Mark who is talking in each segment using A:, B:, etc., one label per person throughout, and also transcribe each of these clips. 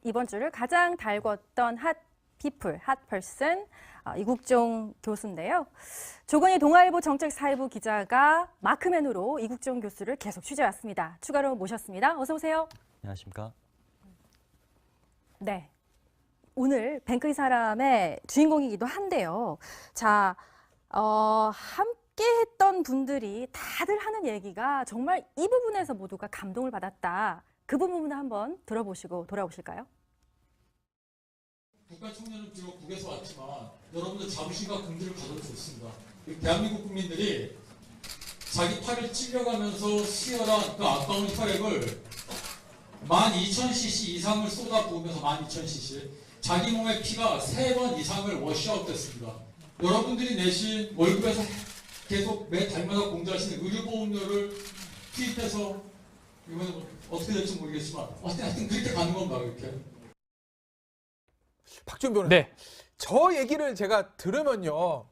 A: 이번 주를 가장 달궜던 핫피플, 핫퍼슨 이국종 교수인데요. 조건희 동아일보 정책사회부 기자가 마크맨으로 이국종 교수를 계속 취재해왔습니다. 추가로 모셨습니다. 어서 오세요.
B: 안녕하십니까.
A: 네, 오늘 뱅크의 사람의 주인공이기도 한데요. 자, 함께 했던 분들이 다들 하는 얘기가 정말 이 부분에서 모두가 감동을 받았다. 그 부분을 한번 들어보시고 돌아오실까요?
C: 북한 청년은 비록 북에서 왔지만 여러분들 자부심과 긍지를 가져도 좋습니다. 대한민국 국민들이 자기 팔을 찔려가면서 수혈한 그 아까운 혈액을 12,000cc 이상을 쏟아부으면서 12,000cc 자기 몸의 피가 3번 이상을 워시아웃 됐습니다. 여러분들이 내신 월급에서 계속 매 달마다 공제하시는 의료보험료를 투입해서 이번에 어떻게 될지 모르겠지만 하여튼 그렇게 가는 건가 그렇게.
D: 박준 변호사.
E: 네.
D: 저 얘기를 제가 들으면요.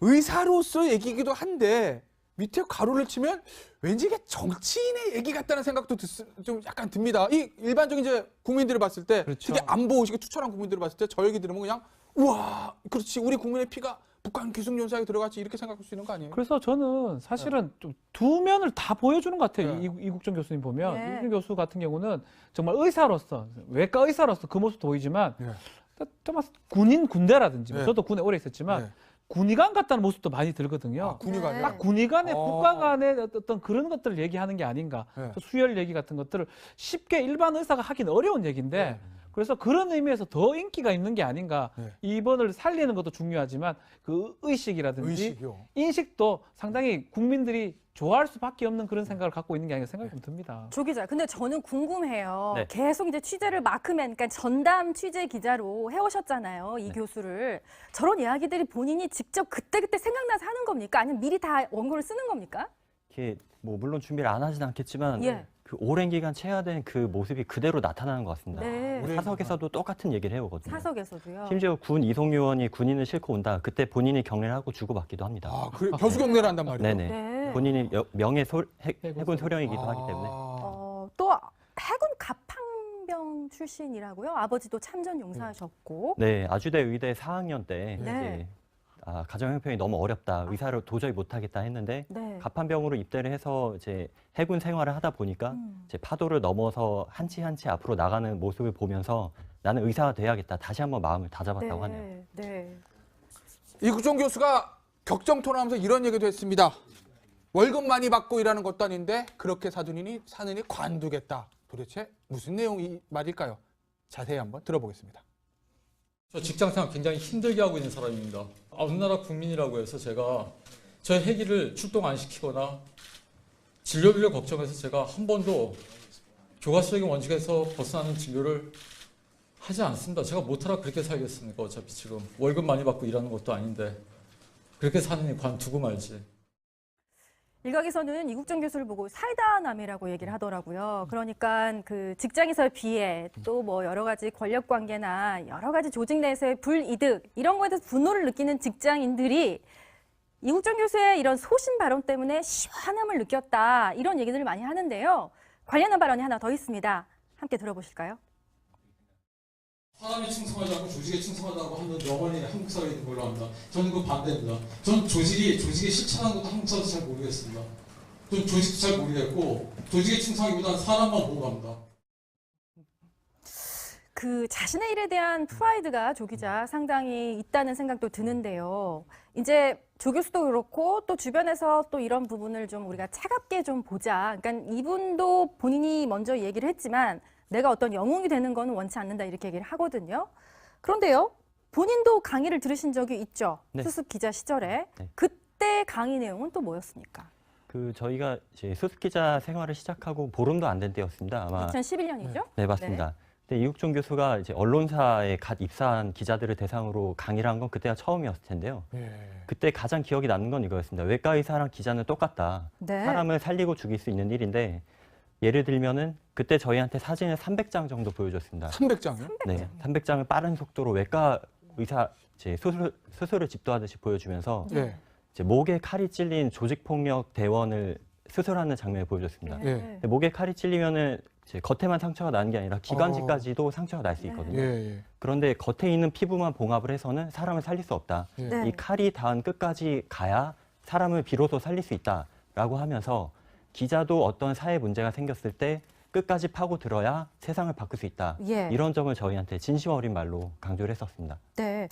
D: 의사로서 얘기이기도 한데 밑에 가로를 치면 왠지 이게 정치인의 얘기 같다는 생각도 좀 약간 듭니다. 이 일반적인 이제 국민들을 봤을 때
E: 그렇죠.
D: 특히 안보 의식이 투철한 국민들을 봤을 때 저 얘기 들으면 그냥 우와 그렇지 우리 국민의 피가 북한 기숙연사에 들어갔지 이렇게 생각할 수 있는 거 아니에요?
E: 그래서 저는 사실은 좀 두 면을 다 보여주는 것 같아요.
D: 네.
E: 이국종 교수님 보면
A: 네.
E: 이국종 교수 같은 경우는 정말 의사로서 외과 의사로서 그 모습도 보이지만
D: 네.
E: 정말 군대라든지
D: 네.
E: 저도 군에 오래 있었지만
D: 네.
E: 군의관 같다는 모습도 많이 들거든요.
D: 아, 군의관이요?
E: 딱 군의관의
D: 어.
E: 국가 간의 어떤 그런 것들을 얘기하는 게 아닌가.
D: 네.
E: 또 수혈 얘기 같은 것들을 쉽게 일반 의사가 하긴 어려운 얘기인데
D: 네.
E: 그래서 그런 의미에서 더 인기가 있는 게 아닌가.
D: 네.
E: 이번을 살리는 것도 중요하지만 그 의식이라든지
D: 의식이요.
E: 인식도 상당히 국민들이 좋아할 수밖에 없는 그런 생각을 갖고 있는 게 아닌가 생각이 좀 듭니다.
A: 조 기자, 근데 저는 궁금해요.
B: 네.
A: 계속 이제 취재를 마크맨, 그러니까 전담 취재 기자로 해오셨잖아요. 이 교수를. 저런 이야기들이 본인이 직접 그때그때 생각나서 하는 겁니까? 아니면 미리 다 원고를 쓰는 겁니까?
B: 이게 뭐 물론 준비를 안 하진 않겠지만
A: 예.
B: 그 오랜 기간 체화된 그 모습이 그대로 나타나는 것 같습니다.
A: 네.
D: 오랜
B: 사석에서도 똑같은 얘기를 해오거든요.
A: 사석에서도요.
B: 심지어 군 이송 요원이 군인을 싣고 온다. 그때 본인이 경례를 하고 주고받기도 합니다.
D: 아, 그래 교수 경례를 한단 말이에요.
B: 네네.
A: 네.
B: 본인이 명예 해군 소령이기도
D: 아.
B: 하기 때문에.
A: 또 해군 갑판병 출신이라고요? 아버지도 참전 용사하셨고.
B: 네, 아주대 의대 4학년 때
A: 네.
B: 이제 가정 형편이 너무 어렵다. 의사를 도저히 못하겠다 했는데
A: 네.
B: 갑판병으로 입대를 해서 이제 해군 생활을 하다 보니까 이제 파도를 넘어서 한 치 한 치 앞으로 나가는 모습을 보면서 나는 의사가 돼야겠다. 다시 한번 마음을 다잡았다고 하네요.
A: 네.
D: 이국종 교수가 격정 토론하면서 이런 얘기도 했습니다. 월급 많이 받고 일하는 것도 아닌데 그렇게 사느니 관두겠다. 도대체 무슨 내용이 말일까요? 자세히 한번 들어보겠습니다.
C: 저 직장생활 굉장히 힘들게 하고 있는 사람입니다. 어느 나라 국민이라고 해서 제가 저의 회기를 출동 안 시키거나 진료비를 걱정해서 제가 한 번도 교과서적인 원칙에서 벗어나는 진료를 하지 않습니다. 제가 못하라 그렇게 살겠습니까? 어차피 지금 월급 많이 받고 일하는 것도 아닌데 그렇게 사느니 관두고 말지.
A: 일각에서는 이국종 교수를 보고 사이다남이라고 얘기를 하더라고요. 그러니까 그 직장에서의 비애, 또 뭐 여러 가지 권력 관계나 여러 가지 조직 내에서의 불이득 이런 거에 대해서 분노를 느끼는 직장인들이 이국종 교수의 이런 소신 발언 때문에 시원함을 느꼈다 이런 얘기들을 많이 하는데요. 관련한 발언이 하나 더 있습니다. 함께 들어보실까요?
C: 사람에 충성하지 않고 조직에 충성하다고 하는 영원히 한국 사회에 있는 걸로 합니다. 저는 그 반대입니다. 전 조직이 실천하는 것도 한국 사회에서 잘 모르겠습니다. 전 조직도 잘 모르겠고 조직에 충성하기보다는 사람만 보고 갑니다.
A: 그 자신의 일에 대한 프라이드가 조 기자 상당히 있다는 생각도 드는데요. 이제 조 교수도 그렇고 또 주변에서 또 이런 부분을 좀 우리가 차갑게 좀 보자. 그러니까 이분도 본인이 먼저 얘기를 했지만 내가 어떤 영웅이 되는 거는 원치 않는다 이렇게 얘기를 하거든요. 그런데요. 본인도 강의를 들으신 적이 있죠.
B: 네.
A: 수습 기자 시절에.
B: 네.
A: 그때 강의 내용은 또 뭐였습니까?
B: 저희가 이제 수습 기자 생활을 시작하고 보름도 안 된 때였습니다. 아마
A: 2011년이죠?
B: 네, 맞습니다. 근데 이국종 교수가 이제 언론사에 갓 입사한 기자들을 대상으로 강의를 한 건 그때가 처음이었을 텐데요. 그때 가장 기억이 남는 건 이거였습니다. 외과 의사랑 기자는 똑같다.
A: 네.
B: 사람을 살리고 죽일 수 있는 일인데 예를 들면은 그때 저희한테 사진을 300장 정도 보여줬습니다.
D: 300장이요?
B: 네, 300장을 빠른 속도로 외과 의사 이제 수술을 집도하듯이 보여주면서
D: 네.
B: 이제 목에 칼이 찔린 조직폭력 대원을 수술하는 장면을 보여줬습니다.
D: 네.
B: 목에 칼이 찔리면은 이제 겉에만 상처가 나는 게 아니라 기관지까지도 상처가 날 수 있거든요.
D: 예.
B: 그런데 겉에 있는 피부만 봉합을 해서는 사람을 살릴 수 없다.
D: 예.
A: 네.
B: 이 칼이 닿은 끝까지 가야 사람을 비로소 살릴 수 있다라고 하면서 기자도 어떤 사회 문제가 생겼을 때 끝까지 파고 들어야 세상을 바꿀 수 있다.
A: 예.
B: 이런 점을 저희한테 진심 어린 말로 강조를 했었습니다.
A: 네.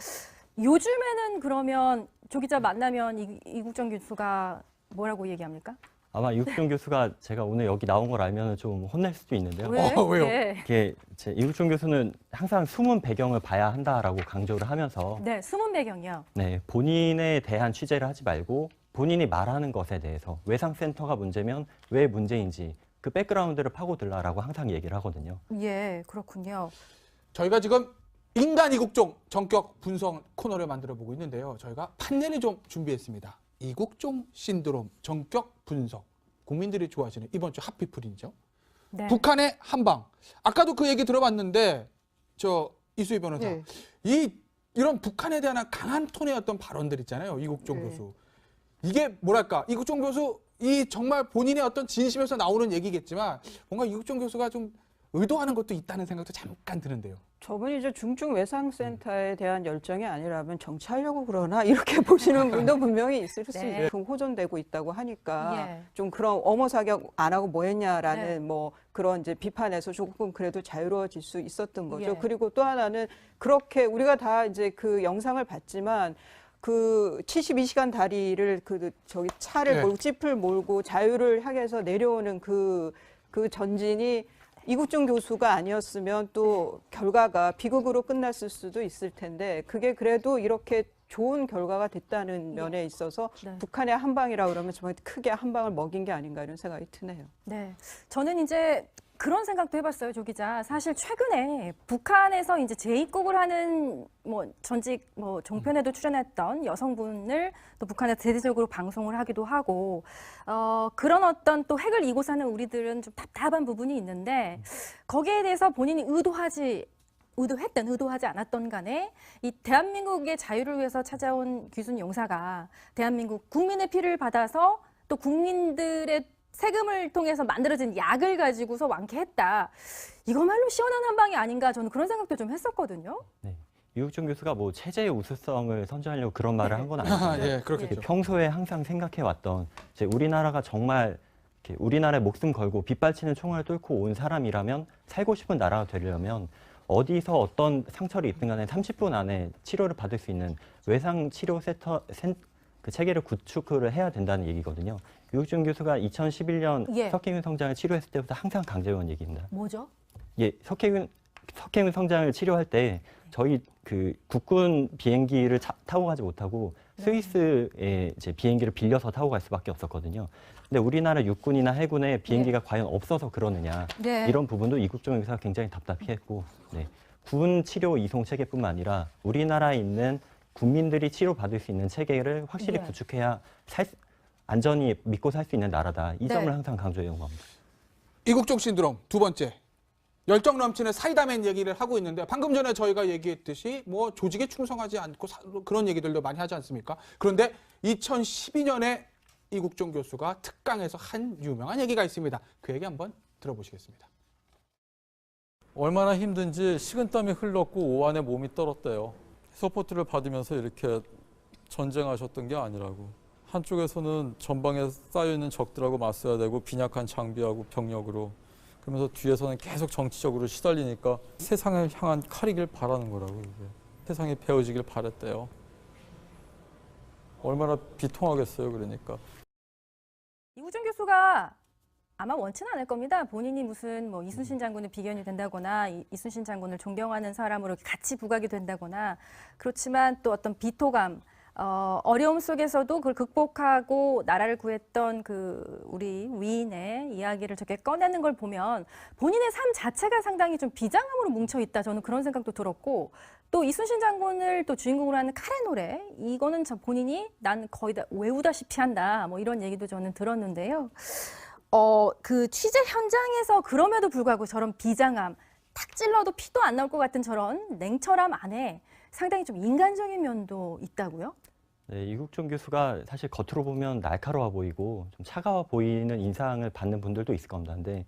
A: 요즘에는 그러면 조 기자 만나면 이국정 교수가 뭐라고 얘기합니까?
B: 아마 이국종 교수가 제가 오늘 여기 나온 걸 알면 좀 혼낼 수도 있는데요.
D: 왜요?
A: 네.
B: 이게 이국종 교수는 항상 숨은 배경을 봐야 한다라고 강조를 하면서
A: 네, 숨은 배경이요.
B: 네, 본인에 대한 취재를 하지 말고 본인이 말하는 것에 대해서 외상센터가 문제면 왜 문제인지 그 백그라운드를 파고들라라고 항상 얘기를 하거든요.
A: 예, 그렇군요.
D: 저희가 지금 인간 이국종 전격 분석 코너를 만들어 보고 있는데요. 저희가 판넬을 좀 준비했습니다. 이국종 신드롬 전격 분석. 국민들이 좋아하시는 이번 주 핫피플이죠.
A: 네.
D: 북한의 한방. 아까도 그 얘기 들어봤는데 이수희 변호사.
F: 네.
D: 이런 북한에 대한 강한 톤의 어떤 발언들 있잖아요. 이국종
F: 네.
D: 교수. 이게 뭐랄까? 이국종 교수 이 정말 본인의 어떤 진심에서 나오는 얘기겠지만 뭔가 이국종 교수가 좀 의도하는 것도 있다는 생각도 잠깐 드는데요.
F: 저분이 이제 중증 외상센터에 대한 열정이 아니라면 정치하려고 그러나 이렇게 보시는 분도 분명히 있을 수
A: 네.
F: 있어요. 지금 호전되고 있다고 하니까
A: 예.
F: 좀 그런 어머 사격 안 하고 뭐 했냐라는
A: 네.
F: 뭐 그런 이제 비판에서 조금 그래도 자유로워질 수 있었던 거죠.
A: 예.
F: 그리고 또 하나는 그렇게 우리가 다 이제 그 영상을 봤지만 그 72시간 다리를 저기 차를
D: 네.
F: 몰고 짚을 몰고 자유를 향해서 내려오는 그 전진이 이국종 교수가 아니었으면 또 결과가 비극으로 끝났을 수도 있을 텐데 그게 그래도 이렇게 좋은 결과가 됐다는 면에 있어서
A: 네.
F: 북한의 한방이라 그러면 정말 크게 한방을 먹인 게 아닌가 이런 생각이 드네요.
A: 네. 저는 이제 그런 생각도 해봤어요, 조 기자. 사실 최근에 북한에서 이제 재입국을 하는 전직 종편에도 출연했던 여성분을 또 북한에서 대대적으로 방송을 하기도 하고 그런 어떤 또 핵을 이고 사는 우리들은 좀 답답한 부분이 있는데 거기에 대해서 본인이 의도하지 않았던 간에 이 대한민국의 자유를 위해서 찾아온 귀순 용사가 대한민국 국민의 피를 받아서 또 국민들의 세금을 통해서 만들어진 약을 가지고서 완쾌했다. 이거말로 시원한 한방이 아닌가 저는 그런 생각도 좀 했었거든요.
B: 네. 이국종 교수가 뭐 체제의 우수성을 선전하려고 그런 말을 한 건 아니고
D: 예, 그렇겠죠.
B: 평소에 항상 생각해왔던 이제 우리나라가 정말 이렇게 우리나라에 목숨 걸고 빗발치는 총알을 뚫고 온 사람이라면 살고 싶은 나라가 되려면 어디서 어떤 상처를 입든 간에 30분 안에 치료를 받을 수 있는 외상 치료 그 체계를 구축을 해야 된다는 얘기거든요. 이국종 교수가 2011년
A: 예.
B: 석회균 성장을 치료했을 때부터 항상 강조해온 얘기입니다.
A: 뭐죠?
B: 예, 석회균 성장을 치료할 때 저희 그 국군 비행기를 타고 가지 못하고 스위스의 이제 비행기를 빌려서 타고 갈 수밖에 없었거든요. 근데 우리나라 육군이나 해군에 비행기가 과연 없어서 그러느냐
A: 네.
B: 이런 부분도 이국종 교수가 굉장히 답답해했고, 네. 군 치료 이송 체계뿐만 아니라 우리나라에 있는 국민들이 치료받을 수 있는 체계를 확실히
A: 네.
B: 구축해야 안전히 믿고 살 수 있는 나라다. 이
A: 네.
B: 점을 항상 강조해온 겁니다.
D: 이국종 신드롬 두 번째. 열정 넘치는 사이다맨 얘기를 하고 있는데 방금 전에 저희가 얘기했듯이 뭐 조직에 충성하지 않고 그런 얘기들도 많이 하지 않습니까? 그런데 2012년에 이국종 교수가 특강에서 한 유명한 얘기가 있습니다. 그 얘기 한번 들어보시겠습니다.
C: 얼마나 힘든지 식은땀이 흘렀고 오한에 몸이 떨었대요. 서포트를 받으면서 이렇게 전쟁하셨던 게 아니라고. 한쪽에서는 전방에 쌓여있는 적들하고 맞서야 되고 빈약한 장비하고 병력으로. 그러면서 뒤에서는 계속 정치적으로 시달리니까 세상을 향한 칼이길 바라는 거라고. 이게. 세상에 베어지길 바랬대요. 얼마나 비통하겠어요, 그러니까.
A: 이국종 교수가 아마 원치는 않을 겁니다. 본인이 무슨 이순신 장군의 비견이 된다거나 이순신 장군을 존경하는 사람으로 같이 부각이 된다거나 그렇지만 또 어떤 비토감, 어려움 속에서도 그걸 극복하고 나라를 구했던 그 우리 위인의 이야기를 저렇게 꺼내는 걸 보면 본인의 삶 자체가 상당히 좀 비장함으로 뭉쳐 있다. 저는 그런 생각도 들었고 또 이순신 장군을 또 주인공으로 하는 칼의 노래 이거는 본인이 난 거의 다 외우다시피 한다. 이런 얘기도 저는 들었는데요. 그 취재 현장에서 그럼에도 불구하고 저런 비장함, 탁 찔러도 피도 안 나올 것 같은 저런 냉철함 안에 상당히 좀 인간적인 면도 있다고요?
B: 네, 이국종 교수가 사실 겉으로 보면 날카로워 보이고 좀 차가워 보이는 인상을 받는 분들도 있을 겁니다. 근데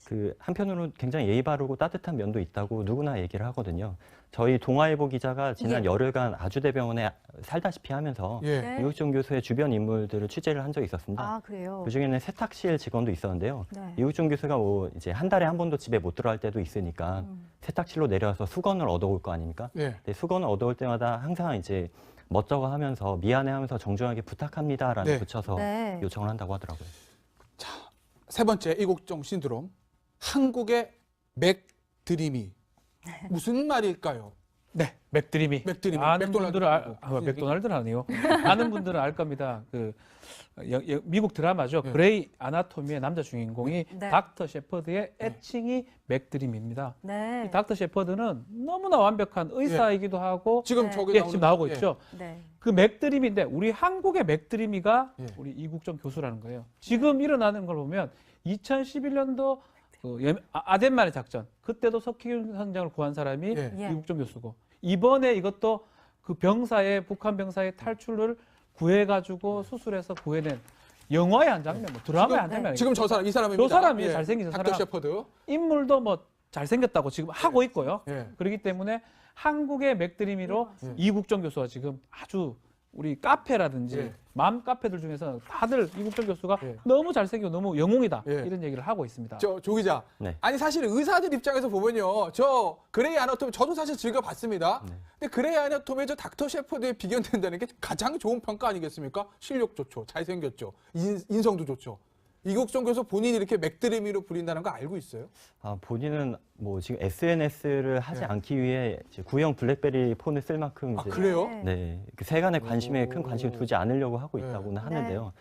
B: 그 한편으로는 굉장히 예의 바르고 따뜻한 면도 있다고 누구나 얘기를 하거든요. 저희 동아일보 기자가 지난
A: 예.
B: 열흘간 아주대병원에 살다시피 하면서
D: 예.
A: 네.
B: 이국종 교수의 주변 인물들을 취재를 한 적이 있었습니다.
A: 아, 그래요.
B: 그중에는 세탁실 직원도 있었는데요.
A: 네.
B: 이국종 교수가 뭐 이제 한 달에 한 번도 집에 못 들어갈 때도 있으니까 세탁실로 내려와서 수건을 얻어올 거 아닙니까?
D: 예.
B: 근데 수건을 얻어올 때마다 항상 이제 멋쩍어 하면서 미안해하면서 정중하게 부탁합니다라는
D: 네.
B: 붙여서
A: 네.
B: 요청을 한다고 하더라고요.
D: 세 번째 이국종 신드롬. 한국의 맥드림이 무슨 말일까요?
E: 네, 맥드림이.
D: 맥드림이.
E: 아는
D: 맥도날드
E: 분들은
D: 아니고.
E: 맥도날드는 아니요. 아는 분들은 알 겁니다. 그 미국 드라마죠.
D: 네.
E: 그레이 아나토미의 남자 주인공이
A: 네.
E: 닥터 셰퍼드의 애칭이 맥드림입니다.
A: 네.
E: 이 닥터 셰퍼드는 너무나 완벽한 의사이기도 하고
D: 지금
A: 네.
D: 저기
E: 예, 지금 나오고
D: 예.
E: 있죠.
A: 네.
E: 그 맥드림인데 우리 한국의 맥드림이가
D: 예.
E: 우리 이국종 교수라는 거예요. 지금 일어나는 걸 보면 2011년도 아덴만의 작전 그때도 석희균 선장을 구한 사람이
D: 예.
A: 예.
E: 이국종 교수고 이번에 이것도 그 병사의 북한 병사의 탈출을 구해가지고 수술해서 구해낸 영화의 한 장면, 뭐 드라마의 한 장면.
D: 지금 저 사람 이 사람입니다.
E: 저 사람이 잘생긴 저
D: 닥터
E: 사람.
D: 셰퍼드.
E: 인물도 뭐 잘생겼다고 지금 하고 있고요.
D: 예.
E: 그렇기 때문에 한국의 맥드림이로
D: 예.
E: 이국종 교수가 지금 아주 우리 카페라든지
D: 예.
E: 맘 카페들 중에서 다들 이국종 교수가
D: 예.
E: 너무 잘생기고 너무 영웅이다
D: 예.
E: 이런 얘기를 하고 있습니다.
D: 조 기자.
B: 네.
D: 아니 사실 의사들 입장에서 보면요. 저 그레이 아나토미 저도 사실 즐겨봤습니다.
B: 네.
D: 근데 그레이 아나토미에 저 닥터 셰퍼드에 비견된다는 게 가장 좋은 평가 아니겠습니까? 실력 좋죠. 잘생겼죠. 인성도 좋죠. 이국종 교수 본인이 이렇게 맥드림이로 불린다는 거 알고 있어요?
B: 아, 본인은 뭐 지금 SNS를 하지
D: 네.
B: 않기 위해 이제 구형 블랙베리 폰을 쓸 만큼
D: 아
B: 이제
D: 그래요?
B: 네, 그 세간의 관심에 큰 관심을 두지 않으려고 하고
D: 네.
B: 있다고는
A: 네.
B: 하는데요.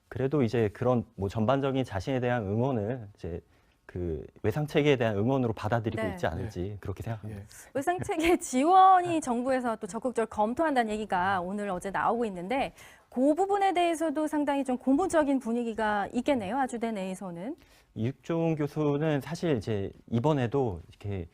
B: 그래도 이제 그런 뭐 전반적인 자신에 대한 응원을 이제 그 외상 체계에 대한 응원으로 받아들이고
A: 네.
B: 있지 않을지 그렇게 생각합니다.
D: 예.
A: 외상체계 지원이 정부에서 또 적극적으로 검토한다는 얘기가 오늘 어제 나오고 있는데 그 부분에 대해서도 상당히 좀 고무적인 분위기가 있겠네요. 아주대 내에서는.
B: 이육종 교수는 사실 이제 이번에도 이렇게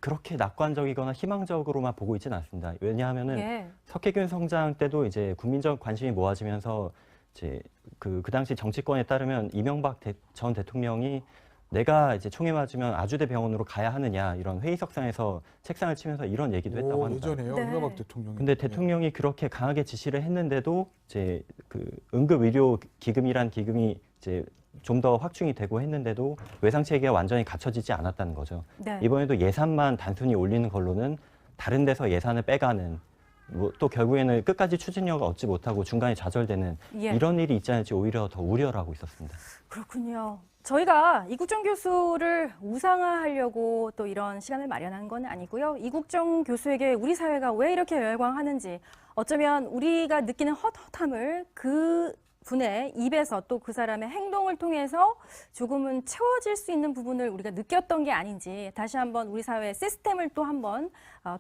B: 그렇게 낙관적이거나 희망적으로만 보고 있지는 않습니다. 왜냐하면은
A: 예.
B: 석혜균 성장 때도 이제 국민적 관심이 모아지면서 이제 그 당시 정치권에 따르면 이명박 전 대통령이 내가 이제 총에 맞으면 아주대 병원으로 가야 하느냐 이런 회의석상에서 책상을 치면서 이런 얘기도 했다고
D: 오,
B: 합니다.
D: 예전에요.
A: 네.
D: 이명박 대통령이.
B: 근데 대통령이 그렇게 강하게 지시를 했는데도 이제 그 응급 의료 기금이란 기금이 이제 좀 더 확충이 되고 했는데도 외상 체계가 완전히 갖춰지지 않았다는 거죠.
A: 네.
B: 이번에도 예산만 단순히 올리는 걸로는 다른 데서 예산을 빼가는 뭐 또 결국에는 끝까지 추진력을 얻지 못하고 중간에 좌절되는
A: 예.
B: 이런 일이 있지 않을지 오히려 더 우려를 하고 있었습니다.
A: 그렇군요. 저희가 이국종 교수를 우상화하려고 또 이런 시간을 마련한 건 아니고요. 이국종 교수에게 우리 사회가 왜 이렇게 열광하는지 어쩌면 우리가 느끼는 헛헛함을 그 분의 입에서 또 그 사람의 행동을 통해서 조금은 채워질 수 있는 부분을 우리가 느꼈던 게 아닌지 다시 한번 우리 사회의 시스템을 또 한번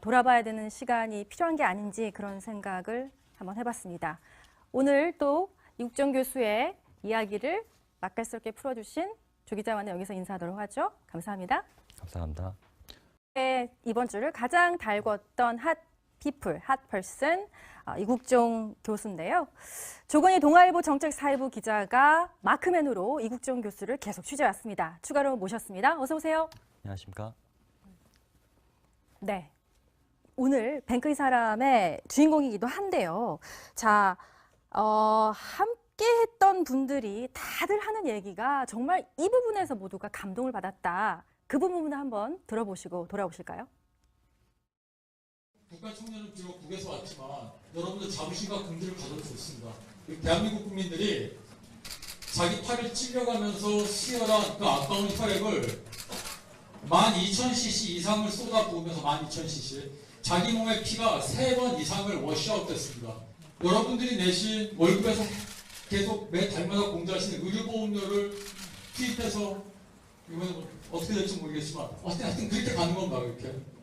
A: 돌아봐야 되는 시간이 필요한 게 아닌지 그런 생각을 한번 해봤습니다. 오늘 또 이국종 교수의 이야기를 맛깔스럽게 풀어주신 조 기자와는 여기서 인사하도록 하죠. 감사합니다.
B: 감사합니다.
A: 네, 이번 주를 가장 달궜던 핫 피플, 핫 퍼슨 이국종 교수인데요. 조건희 동아일보 정책사회부 기자가 마크맨으로 이국종 교수를 계속 취재해왔습니다. 추가로 모셨습니다. 어서 오세요.
B: 안녕하십니까?
A: 네, 오늘 뱅크이 사람의 주인공이기도 한데요. 자, 함께 했던 분들이 다들 하는 얘기가 정말 이 부분에서 모두가 감동을 받았다. 그 부분을 한번 들어보시고 돌아오실까요?
C: 국가 청년은 비록 국에서 왔지만 여러분들 자부심과 긍지를 가져도 좋습니다. 대한민국 국민들이 자기 팔을 찔려가면서 수혈한 그 아까운 혈액을 12,000cc 이상을 쏟아부으면서 12,000cc 자기 몸의 피가 3번 이상을 워시아웃 됐습니다. 여러분들이 내신 월급에서 계속 매 달마다 공제하시는 의료보험료를 투입해서 이번에 어떻게 될지 모르겠지만 하여튼 그렇게 가는 겁니다. 이렇게.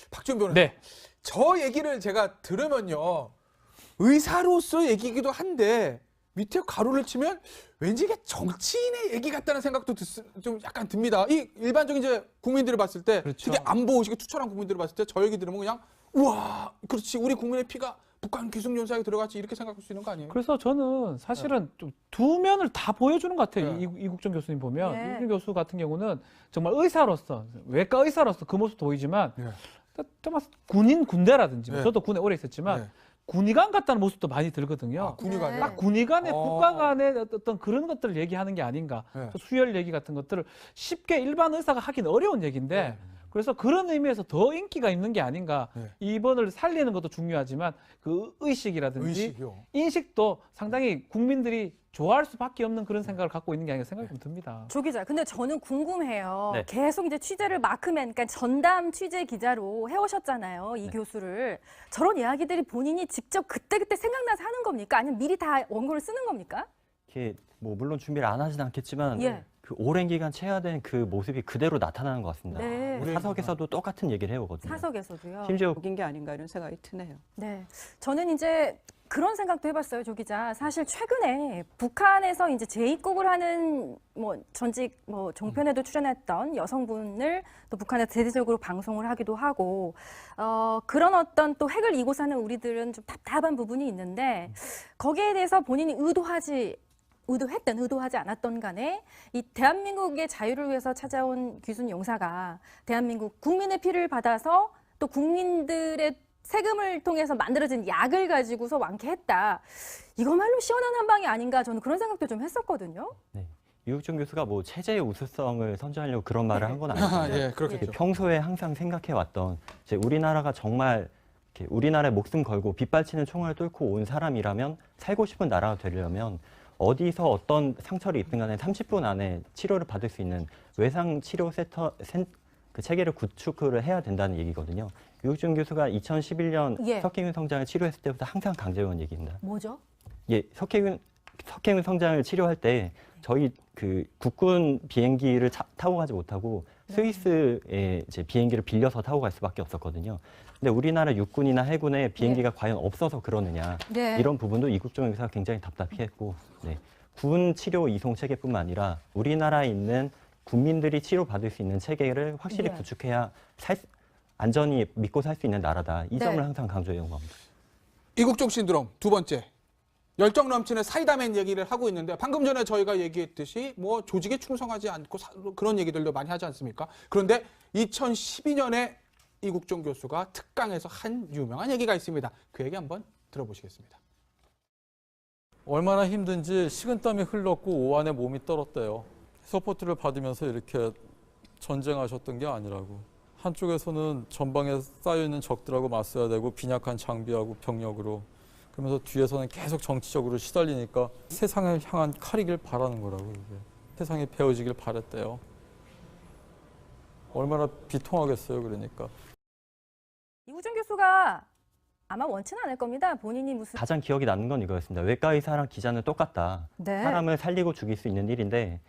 D: 박준 변호사.
E: 네.
D: 저 얘기를 제가 들으면요. 의사로서 얘기이기도 한데 밑에 가로를 치면 왠지 이게 정치인의 얘기 같다는 생각도 좀 약간 듭니다. 이 일반적인 이제 국민들을 봤을 때
E: 그렇죠.
D: 특히 안보 의식이 투철한 국민들을 봤을 때 저 얘기 들으면 그냥 우와 그렇지 우리 국민의 피가 북한 기숙연사에 들어갔지 이렇게 생각할 수 있는 거 아니에요?
E: 그래서 저는 사실은 좀 두 면을 다 보여주는 것 같아요.
D: 네.
E: 이국정 교수님 보면
A: 네.
E: 이국정 교수 같은 경우는 정말 의사로서 외과 의사로서 그 모습도 보이지만
D: 네.
E: 정말 군인 군대라든지 뭐
D: 네.
E: 저도 군에 오래 있었지만
D: 네.
E: 군의관 같다는 모습도 많이 들거든요.
D: 아, 군의관이요?
A: 네.
E: 딱 군의관의
D: 어.
E: 국가 간의 어떤 그런 것들을 얘기하는 게 아닌가.
D: 네.
E: 또 수혈 얘기 같은 것들을 쉽게 일반 의사가 하긴 어려운 얘기인데
D: 네.
E: 그래서 그런 의미에서 더 인기가 있는 게 아닌가.
D: 네.
E: 이번을 살리는 것도 중요하지만 그 의식이라든지
D: 의식이요.
E: 인식도 상당히 국민들이 좋아할 수밖에 없는 그런 생각을 갖고 있는 게 아닌가 생각이 좀 듭니다.
A: 조 기자, 근데 저는 궁금해요.
B: 네.
A: 계속 이제 취재를 마크맨, 그러니까 전담 취재 기자로 해오셨잖아요. 이
B: 네.
A: 교수를. 저런 이야기들이 본인이 직접 그때그때 생각나서 하는 겁니까? 아니면 미리 다 원고를 쓰는 겁니까?
B: 이렇게 뭐 물론 준비를 안 하진 않겠지만
A: 예.
B: 그 오랜 기간 체화된 그 모습이 그대로 나타나는 것 같습니다.
A: 네.
D: 오랜
B: 사석에서도 똑같은 얘기를 해오거든요.
A: 사석에서도요.
B: 심지어
F: 욕인 게 아닌가 이런 생각이 드네요.
A: 네. 저는 이제 그런 생각도 해봤어요, 조 기자. 사실 최근에 북한에서 이제 재입국을 하는 뭐 전직 뭐 종편에도 출연했던 여성분을 또 북한에 대대적으로 방송을 하기도 하고 그런 어떤 또 핵을 이고 사는 우리들은 좀 답답한 부분이 있는데 거기에 대해서 본인이 의도했든 의도하지 않았던 간에 이 대한민국의 자유를 위해서 찾아온 귀순 용사가 대한민국 국민의 피를 받아서 또 국민들의 세금을 통해서 만들어진 약을 가지고서 완쾌했다. 이거말로 시원한 한 방이 아닌가 저는 그런 생각도 좀 했었거든요.
B: 네. 이국종 교수가 뭐 체제의 우수성을 선전하려고 그런 말을 한 건
D: 아,
B: 아니고
D: 예, 그렇겠죠.
B: 평소에 항상 생각해왔던 이제 우리나라가 정말 이렇게 우리나라의 목숨 걸고 빗발치는 총알을 뚫고 온 사람이라면 살고 싶은 나라가 되려면 어디서 어떤 상처를 입든 간에 30분 안에 치료를 받을 수 있는 외상 치료 그 체계를 구축을 해야 된다는 얘기거든요. 이국종 교수가 2011년
A: 예.
B: 석회균 성장을 치료했을 때부터 항상 강조해온 얘기입니다.
A: 뭐죠?
B: 예, 석회균 성장을 치료할 때 저희 그 국군 비행기를 타고 가지 못하고 스위스의 이제 비행기를 빌려서 타고 갈 수밖에 없었거든요. 근데 우리나라 육군이나 해군에 비행기가 과연 없어서 그러느냐
A: 네.
B: 이런 부분도 이국종 교수가 굉장히 답답해했고 네. 군 치료 이송 체계뿐만 아니라 우리나라에 있는 국민들이 치료받을 수 있는 체계를 확실히
A: 네.
B: 구축해야 안전히 믿고 살 수 있는 나라다. 이 점을
A: 네.
B: 항상 강조해온 겁니다.
D: 이국종 신드롬 두 번째. 열정 넘치는 사이다맨 얘기를 하고 있는데 방금 전에 저희가 얘기했듯이 뭐 조직에 충성하지 않고 그런 얘기들도 많이 하지 않습니까? 그런데 2012년에 이국종 교수가 특강에서 한 유명한 얘기가 있습니다. 그 얘기 한번 들어보시겠습니다.
C: 얼마나 힘든지 식은땀이 흘렀고 오한에 몸이 떨었대요. 서포트를 받으면서 이렇게 전쟁하셨던 게 아니라고. 한쪽에서는 전방에 쌓여있는 적들하고 맞서야 되고 빈약한 장비하고 병력으로. 그러면서 뒤에서는 계속 정치적으로 시달리니까 세상을 향한 칼이길 바라는 거라고. 이게. 세상이 베어지길 바랬대요. 얼마나 비통하겠어요, 그러니까.
A: 이구정 교수가 아마 원치는 않을 겁니다. 본인이 무슨
B: 가장 기억이 나는 건 이거였습니다. 외과 의사랑 기자는 똑같다.
A: 네.
B: 사람을 살리고 죽일 수 있는 일인데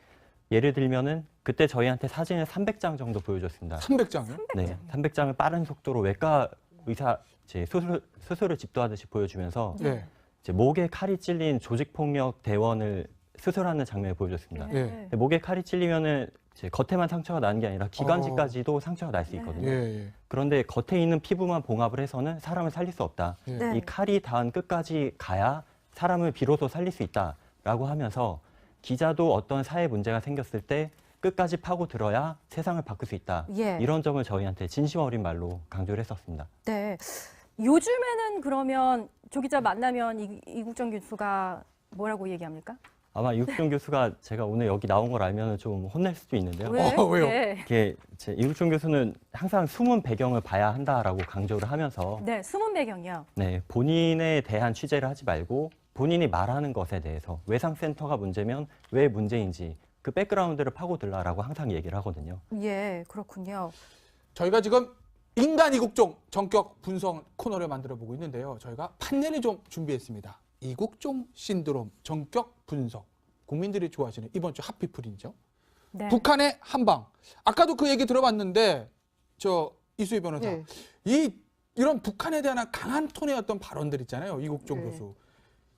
B: 예를 들면은 그때 저희한테 사진을 300장 정도 보여줬습니다.
D: 300장이요?
B: 네, 300장을 빠른 속도로 외과 의사 수술을 집도하듯이 보여주면서
D: 예.
B: 이제 목에 칼이 찔린 조직폭력 대원을 수술하는 장면을 보여줬습니다.
D: 예.
B: 근데 목에 칼이 찔리면은 이제 겉에만 상처가 나는 게 아니라 기관지까지도 상처가 날 수 있거든요.
D: 예.
B: 그런데 겉에 있는 피부만 봉합을 해서는 사람을 살릴 수 없다.
D: 예.
A: 네.
B: 이 칼이 닿은 끝까지 가야 사람을 비로소 살릴 수 있다라고 하면서 기자도 어떤 사회 문제가 생겼을 때 끝까지 파고들어야 세상을 바꿀 수 있다.
A: 예.
B: 이런 점을 저희한테 진심 어린 말로 강조를 했었습니다.
A: 네. 요즘에는 그러면 조 기자 만나면 이국정 교수가 뭐라고 얘기합니까?
B: 아마 이국종 교수가 제가 오늘 여기 나온 걸 알면 좀 혼낼 수도 있는데요.
A: 왜?
D: 왜요?
A: 네.
B: 이게 이국종 교수는 항상 숨은 배경을 봐야 한다라고 강조를 하면서
A: 네, 숨은 배경이요.
B: 네, 본인에 대한 취재를 하지 말고 본인이 말하는 것에 대해서 외상센터가 문제면 왜 문제인지 그 백그라운드를 파고들라라고 항상 얘기를 하거든요.
A: 예, 그렇군요.
D: 저희가 지금 인간 이국종 전격 분석 코너를 만들어 보고 있는데요. 저희가 판넬을 좀 준비했습니다. 이국종 신드롬 전격 분석. 국민들이 좋아하시는 이번 주 핫피플이죠.
A: 네.
D: 북한의 한방. 아까도 그 얘기 들어봤는데 저 이수희 변호사.
F: 네.
D: 이런 북한에 대한 강한 톤의 어떤 발언들 있잖아요. 이국종
F: 네.
D: 교수.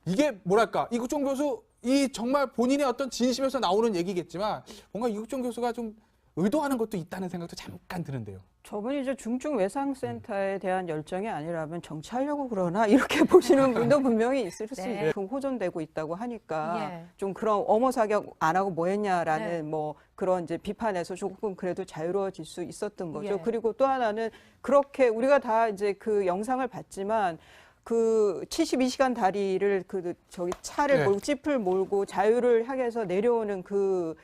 D: 이게 뭐랄까? 이국종 교수 이 정말 본인의 어떤 진심에서 나오는 얘기겠지만 뭔가 이국종 교수가 좀 의도하는 것도 있다는 생각도 잠깐 드는데요.
F: 저분이 이제 중증 외상센터에 대한 열정이 아니라면 정치하려고 그러나 이렇게 보시는 분도 분명히 있을 수
A: 네.
F: 있고 호전되고 있다고 하니까
A: 예.
F: 좀 그런 어머 사격 안 하고 뭐 했냐라는
A: 네.
F: 뭐 그런 이제 비판에서 조금 그래도 자유로워질 수 있었던 거죠.
A: 예.
F: 그리고 또 하나는 그렇게 우리가 다 이제 그 영상을 봤지만 그 72시간 다리를 그 저기 차를
D: 네.
F: 몰고 짚을 몰고 자유를 향해서 내려오는 그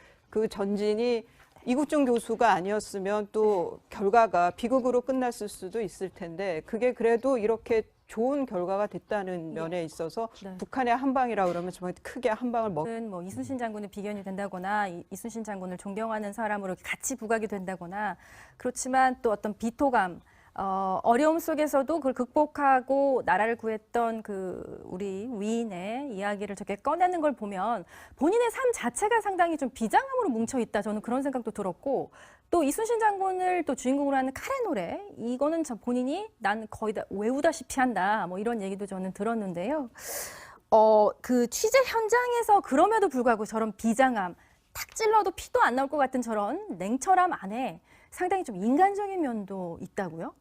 F: 전진이 이국종 교수가 아니었으면 또 결과가 비극으로 끝났을 수도 있을 텐데 그게 그래도 이렇게 좋은 결과가 됐다는 면에 있어서
A: 네.
F: 북한의 한 방이라 그러면 정말 크게 한 방을 먹.
A: 뭐 이순신 장군이 비견이 된다거나 이순신 장군을 존경하는 사람으로 같이 부각이 된다거나 그렇지만 또 어떤 비토감 어려움 속에서도 그걸 극복하고 나라를 구했던 그 우리 위인의 이야기를 저렇게 꺼내는 걸 보면 본인의 삶 자체가 상당히 좀 비장함으로 뭉쳐 있다. 저는 그런 생각도 들었고 또 이순신 장군을 또 주인공으로 하는 칼의 노래 이거는 본인이 난 거의 다 외우다시피 한다. 뭐 이런 얘기도 저는 들었는데요. 그 취재 현장에서 그럼에도 불구하고 저런 비장함 탁 찔러도 피도 안 나올 것 같은 저런 냉철함 안에 상당히 좀 인간적인 면도 있다고요?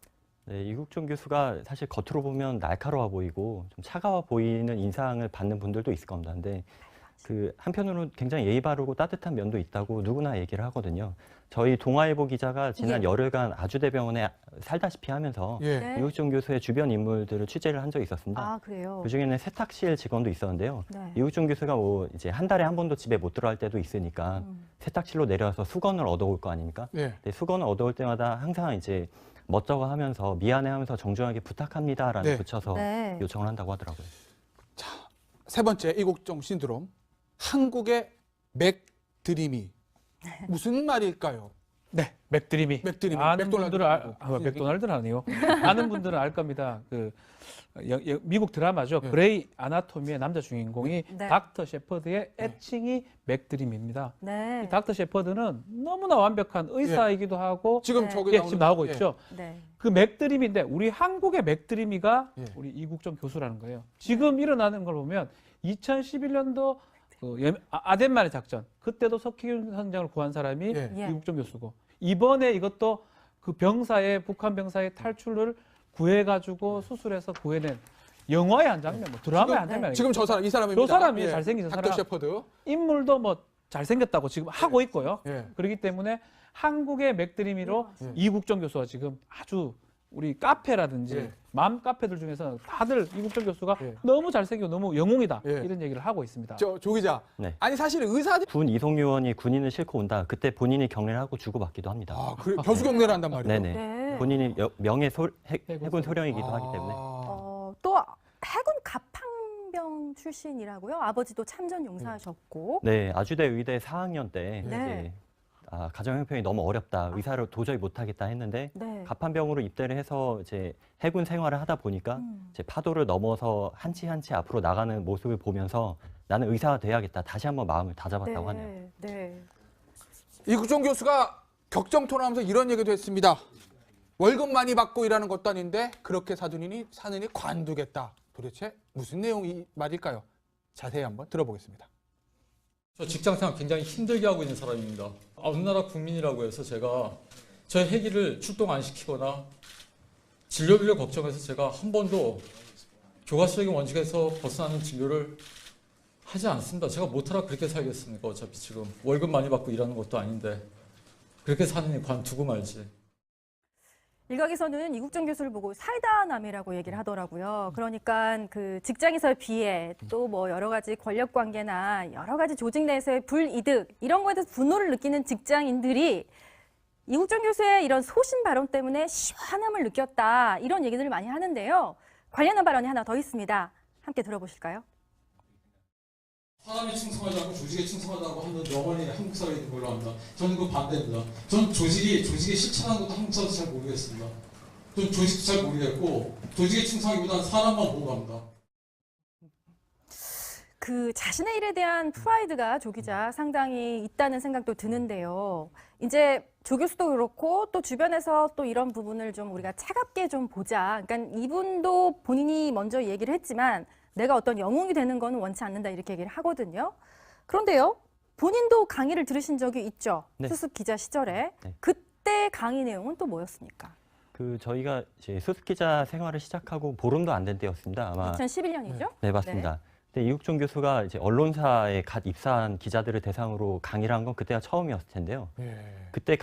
B: 네, 이국종 교수가 사실 겉으로 보면 날카로워 보이고 좀 차가워 보이는 인상을 받는 분들도 있을 겁니다. 근데 그 한편으로는 굉장히 예의 바르고 따뜻한 면도 있다고 누구나 얘기를 하거든요. 저희 동아일보 기자가 지난
A: 예.
B: 열흘간 아주대병원에 살다시피 하면서
D: 예.
A: 네.
B: 이국종 교수의 주변 인물들을 취재를 한 적이 있었습니다.
A: 아 그래요?
B: 그 중에는 세탁실 직원도 있었는데요.
A: 네.
B: 이국종 교수가 뭐 이제 한 달에 한 번도 집에 못 들어갈 때도 있으니까 세탁실로 내려와서 수건을 얻어올 거 아닙니까?
D: 예.
B: 네, 수건을 얻어올 때마다 항상 이제 멋쩍어 하면서 미안해하면서 정중하게 부탁합니다라는
D: 네.
B: 붙여서
A: 네.
B: 요청을 한다고 하더라고요.
D: 세 번째 이국종 신드롬. 한국의 맥드림이 무슨 말일까요?
E: 네, 맥드림이.
D: 맥드림이.
E: 아는
D: 맥도날드
E: 분들은
D: 말고.
E: 맥도날드는 아니에요. 아는 분들은 알 겁니다. 그 미국 드라마죠.
D: 네.
E: 그레이 아나토미의 남자 주인공이
A: 네.
E: 닥터 셰퍼드의 애칭이 맥드림입니다.
A: 네.
E: 이 닥터 셰퍼드는 너무나 완벽한 의사이기도 하고
D: 지금
A: 네.
D: 저기
E: 지금 나오고
D: 예.
E: 있죠.
A: 네.
E: 그 맥드림인데 우리 한국의 맥드림이가
D: 예.
E: 우리 이국종 교수라는 거예요. 지금 일어나는 걸 보면 2011년도 그 아덴만의 작전 그때도 석희균 선장을 구한 사람이
D: 예.
A: 예.
E: 이국종 교수고 이번에 이것도 그 북한 병사의 탈출을 구해가지고 수술해서 구해낸 영화의 한 장면, 뭐 드라마의 한 장면.
D: 지금 저 사람 이 사람입니다.
E: 저 사람이 잘생긴 저
D: 닥터
E: 사람.
D: 셰퍼드.
E: 인물도 뭐 잘생겼다고 지금 하고 있고요.
D: 예.
E: 그렇기 때문에 한국의 맥드림이로
D: 예.
E: 이국종 교수가 지금 아주 우리 카페라든지
D: 예.
E: 맘 카페들 중에서 다들 이국종 교수가
D: 예.
E: 너무 잘생기고 너무 영웅이다
D: 예.
E: 이런 얘기를 하고 있습니다.
D: 조 기자.
B: 네.
D: 아니 사실 의사들
B: 군 이송 요원이 군인을 싣고 온다. 그때 본인이 경례를 하고 주고받기도 합니다.
D: 그래 겨수 경례를 한단 말이에요.
B: 네네.
A: 네.
B: 본인이 명예
E: 해군
B: 해군 소령이기도 하기
D: 아.
B: 때문에.
A: 또 해군 갑항병 출신이라고요? 아버지도 참전 용사하셨고.
B: 네, 아주대 의대 4학년 때
A: 네.
B: 이제 가정 형편이 너무 어렵다. 의사를 도저히 못 하겠다 했는데
A: 네.
B: 갑판병으로 입대를 해서 이제 해군 생활을 하다 보니까 이제 파도를 넘어서 한 치 한 치 앞으로 나가는 모습을 보면서 나는 의사가 돼야겠다. 다시 한번 마음을 다잡았다고 하네요.
A: 네.
D: 이국종 교수가 격정 토론하면서 이런 얘기도 했습니다. 월급 많이 받고 일하는 것도 아닌데 그렇게 사느니 관두겠다. 도대체 무슨 내용이 말일까요? 자세히 한번 들어보겠습니다.
C: 저 직장생활 굉장히 힘들게 하고 있는 사람입니다. 어느 나라 국민이라고 해서 제가 저희 회기를 출동 안 시키거나 진료비를 걱정해서 제가 한 번도 교과서적인 원칙에서 벗어나는 진료를 하지 않습니다. 제가 못하라 그렇게 살겠습니까? 어차피 지금 월급 많이 받고 일하는 것도 아닌데 그렇게 사느니 관두고 말지.
A: 일각에서는 이국종 교수를 보고 사이다남이라고 얘기를 하더라고요. 그러니까 그 직장에서의 비애, 또 뭐 여러 가지 권력 관계나 여러 가지 조직 내에서의 불이득 이런 거에 대해서 분노를 느끼는 직장인들이 이국종 교수의 이런 소신 발언 때문에 시원함을 느꼈다 이런 얘기들을 많이 하는데요. 관련한 발언이 하나 더 있습니다. 함께 들어보실까요?
C: 사람이 충성하지 않고 조직에 충성하다고 하는 영원히 한국 사회에 있는 걸로 압니다. 저는 그 반대입니다. 저는 조직이 실천하는 것도 한국 사회에서 잘 모르겠습니다. 저는 조직도 잘 모르겠고 조직에 충성하기보다는 사람만 보고 갑니다.
A: 그 자신의 일에 대한 프라이드가 조 기자 상당히 있다는 생각도 드는데요. 이제 조 교수도 그렇고 또 주변에서 또 이런 부분을 좀 우리가 차갑게 좀 보자. 그러니까 이분도 본인이 먼저 얘기를 했지만 내가 어떤 영웅이 되는 건 원치 않는다 이렇게 얘기를 하거든요. 그런데요. 본인도 강의를 들으신 적이 있죠.
B: 네.
A: 수습 기자 시절에.
B: 네.
A: 그때 강의 내용은 또 뭐였습니까?
B: 저희가 이제 수습 기자 생활을 시작하고 보름도 안 된 때였습니다. 아마
A: 2011년이죠?
B: 네, 맞습니다. 근데 이국종 교수가 이제 언론사에 갓 입사한 기자들을 대상으로 강의를 한 건 그때가 처음이었을 텐데요.
D: 예.
B: 그때